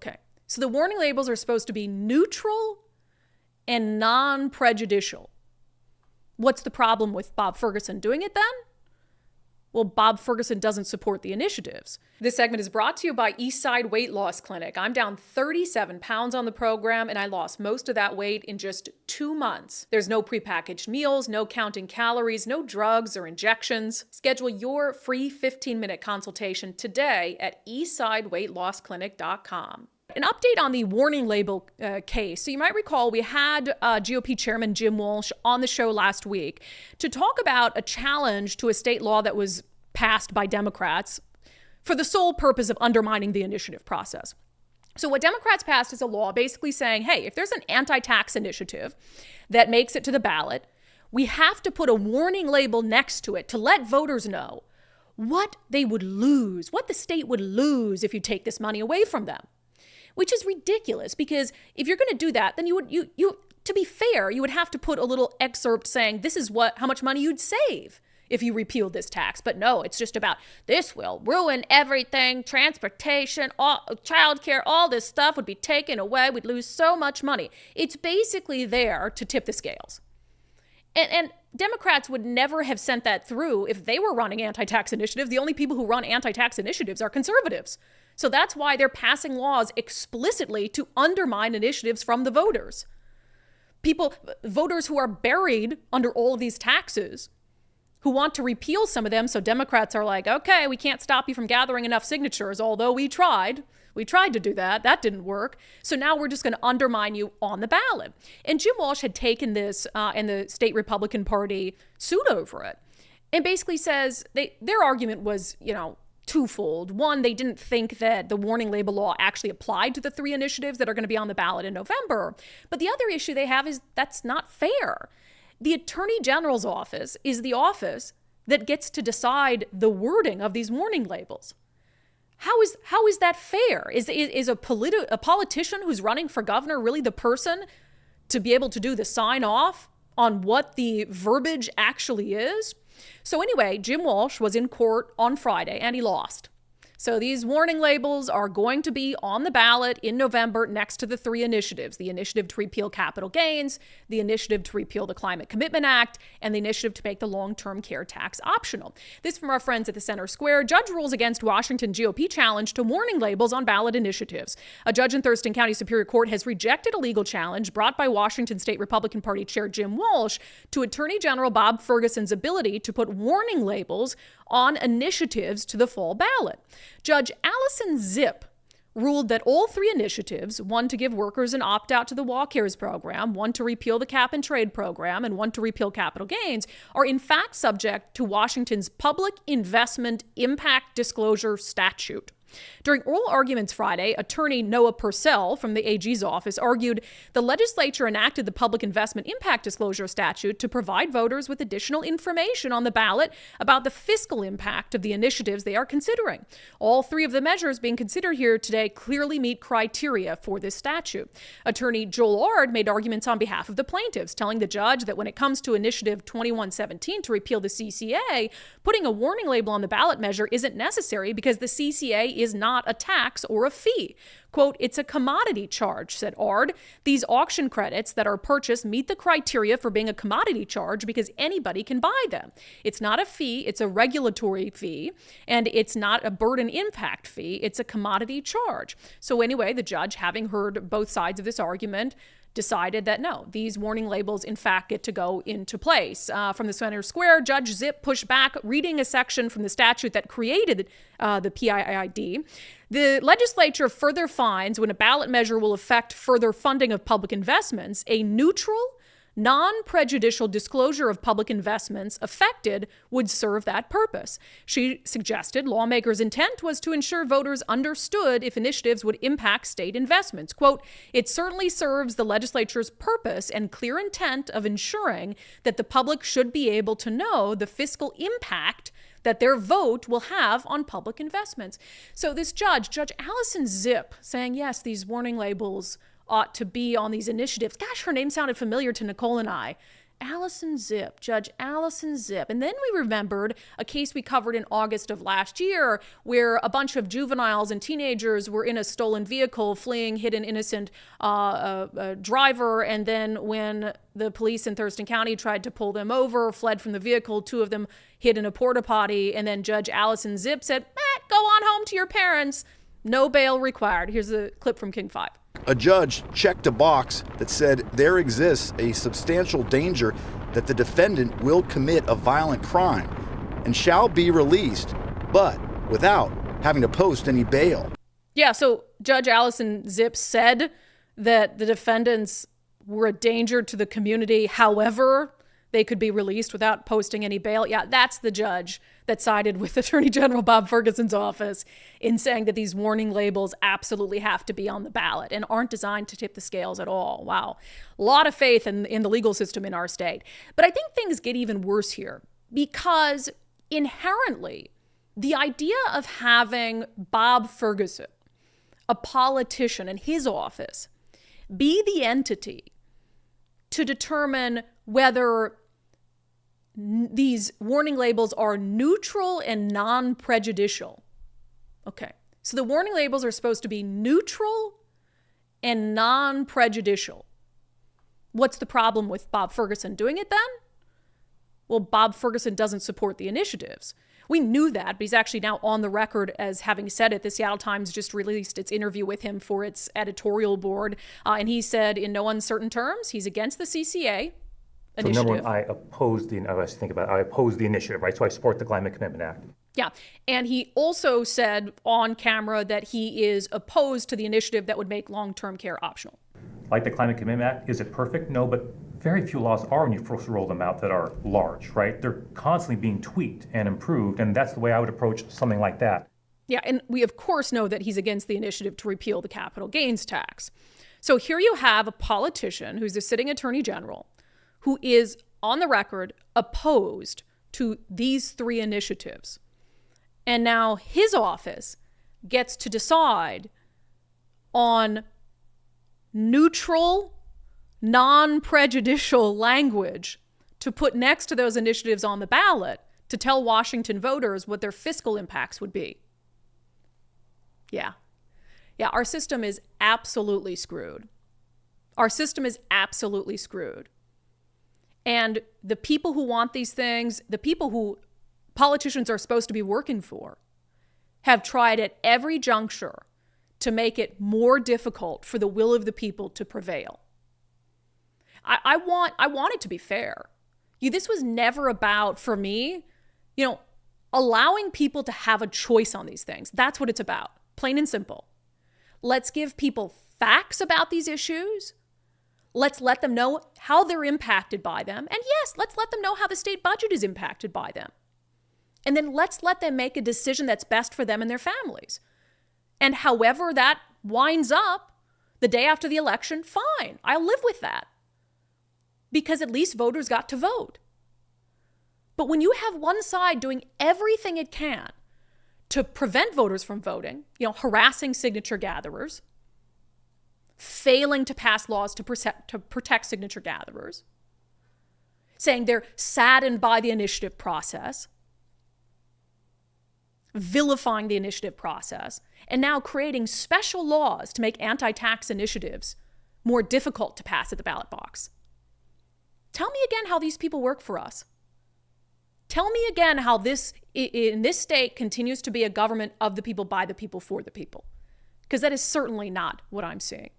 Okay. So the warning labels are supposed to be neutral and non-prejudicial. What's the problem with Bob Ferguson doing it then? Well, Bob Ferguson doesn't support the initiatives. This segment is brought to you by Eastside Weight Loss Clinic. I'm down 37 pounds on the program, and I lost most of that weight in just 2 months. There's no prepackaged meals, no counting calories, no drugs or injections. Schedule your free 15-minute consultation today at eastsideweightlossclinic.com. An update on the warning label case. So you might recall we had GOP Chairman Jim Walsh on the show last week to talk about a challenge to a state law that was passed by Democrats for the sole purpose of undermining the initiative process. So what Democrats passed is a law basically saying, hey, if there's an anti-tax initiative that makes it to the ballot, we have to put a warning label next to it to let voters know what they would lose, what the state would lose if you take this money away from them. Which is ridiculous, because if you're going to do that, then you to be fair, you would have to put a little excerpt saying this is how much money you'd save if you repealed this tax. But no, it's just about this will ruin everything, transportation, childcare, all this stuff would be taken away. We'd lose so much money. It's basically there to tip the scales. And Democrats would never have sent that through if they were running anti-tax initiatives. The only people who run anti-tax initiatives are conservatives. So that's why they're passing laws explicitly to undermine initiatives from the voters. Voters who are buried under all of these taxes, who want to repeal some of them. So Democrats are like, okay, we can't stop you from gathering enough signatures, although we tried. We tried to do that. That didn't work. So now we're just going to undermine you on the ballot. And Jim Walsh had taken this, and the state Republican Party sued over it. And basically says their argument was, twofold. One, they didn't think that the warning label law actually applied to the 3 initiatives that are going to be on the ballot in November. But the other issue they have is that's not fair. The Attorney General's office is the office that gets to decide the wording of these warning labels. How is that fair? Is a politician who's running for governor really the person to be able to do the sign off on what the verbiage actually is? So anyway, Jim Walsh was in court on Friday and he lost. So these warning labels are going to be on the ballot in November next to the 3 initiatives: the initiative to repeal capital gains, the initiative to repeal the Climate Commitment Act, and the initiative to make the long-term care tax optional. This from our friends at the Center Square. Judge rules against Washington GOP challenge to warning labels on ballot initiatives. A judge in Thurston County Superior Court has rejected a legal challenge brought by Washington State Republican Party Chair Jim Walsh to Attorney General Bob Ferguson's ability to put warning labels on initiatives to the fall ballot. Judge Allison Zip ruled that all 3 initiatives, one to give workers an opt-out to the WellCares program, one to repeal the cap-and-trade program, and one to repeal capital gains, are in fact subject to Washington's Public Investment Impact Disclosure Statute. During oral arguments Friday, attorney Noah Purcell from the AG's office argued the legislature enacted the Public Investment Impact Disclosure Statute to provide voters with additional information on the ballot about the fiscal impact of the initiatives they are considering. All 3 of the measures being considered here today clearly meet criteria for this statute. Attorney Joel Ard made arguments on behalf of the plaintiffs, telling the judge that when it comes to Initiative 2117 to repeal the CCA, putting a warning label on the ballot measure isn't necessary because the CCA is not a tax or a fee. Quote, it's a commodity charge, said Ard. These auction credits that are purchased meet the criteria for being a commodity charge because anybody can buy them. It's not a fee, it's a regulatory fee, and it's not a burden impact fee, it's a commodity charge. So anyway, the judge, having heard both sides of this argument, decided that no, these warning labels in fact get to go into place. From the Center Square, Judge Zip pushed back, reading a section from the statute that created the PIID. The legislature further finds when a ballot measure will affect further funding of public investments, a neutral, non-prejudicial disclosure of public investments affected would serve that purpose. She suggested lawmakers' intent was to ensure voters understood if initiatives would impact state investments. Quote, it certainly serves the legislature's purpose and clear intent of ensuring that the public should be able to know the fiscal impact that their vote will have on public investments. So this Judge Allison Zip, saying, yes, these warning labels ought to be on these initiatives. Gosh, her name sounded familiar to Nicole and I Allison Zip. And then we remembered a case we covered in August of last year where a bunch of juveniles and teenagers were in a stolen vehicle fleeing, hit an innocent driver. And then when the police in Thurston County tried to pull them over, fled from the vehicle, 2 of them hid in a porta potty. And then Judge Allison Zip said, go on home to your parents. No bail required. Here's a clip from King 5. A judge checked a box that said there exists a substantial danger that the defendant will commit a violent crime and shall be released, but without having to post any bail. Yeah, so Judge Allison Zip said that the defendants were a danger to the community. However, they could be released without posting any bail. Yeah, that's the judge that sided with Attorney General Bob Ferguson's office in saying that these warning labels absolutely have to be on the ballot and aren't designed to tip the scales at all. Wow. A lot of faith in the legal system in our state. But I think things get even worse here because inherently the idea of having Bob Ferguson, a politician in his office, be the entity to determine whether these warning labels are neutral and non-prejudicial. Okay, so the warning labels are supposed to be neutral and non-prejudicial. What's the problem with Bob Ferguson doing it then? Well, Bob Ferguson doesn't support the initiatives. We knew that, but he's actually now on the record as having said it. The Seattle Times just released its interview with him for its editorial board, and he said in no uncertain terms he's against the CCA initiative. So number one, I oppose the initiative, right? So I support the Climate Commitment Act. Yeah. And he also said on camera that he is opposed to the initiative that would make long-term care optional. Like the Climate Commitment Act, is it perfect? No, but very few laws are when you first roll them out that are large, right? They're constantly being tweaked and improved, and that's the way I would approach something like that. Yeah, and we of course know that he's against the initiative to repeal the capital gains tax. So here you have a politician who's the sitting attorney general who is on the record opposed to these 3 initiatives. And now his office gets to decide on neutral, non-prejudicial language to put next to those initiatives on the ballot to tell Washington voters what their fiscal impacts would be. Yeah, our system is absolutely screwed. And the people who want these things, the people who politicians are supposed to be working for, have tried at every juncture to make it more difficult for the will of the people to prevail. I want it to be fair. This was never about, for me, allowing people to have a choice on these things. That's what it's about, plain and simple. Let's give people facts about these issues. Let's let them know how they're impacted by them. And yes, let's let them know how the state budget is impacted by them. And then let's let them make a decision that's best for them and their families. And however that winds up the day after the election, fine, I'll live with that. Because at least voters got to vote. But when you have one side doing everything it can to prevent voters from voting, harassing signature gatherers, failing to pass laws to protect signature gatherers, saying they're saddened by the initiative process, vilifying the initiative process, and now creating special laws to make anti-tax initiatives more difficult to pass at the ballot box. Tell me again how these people work for us. Tell me again how this, in this state, continues to be a government of the people, by the people, for the people. Because that is certainly not what I'm seeing.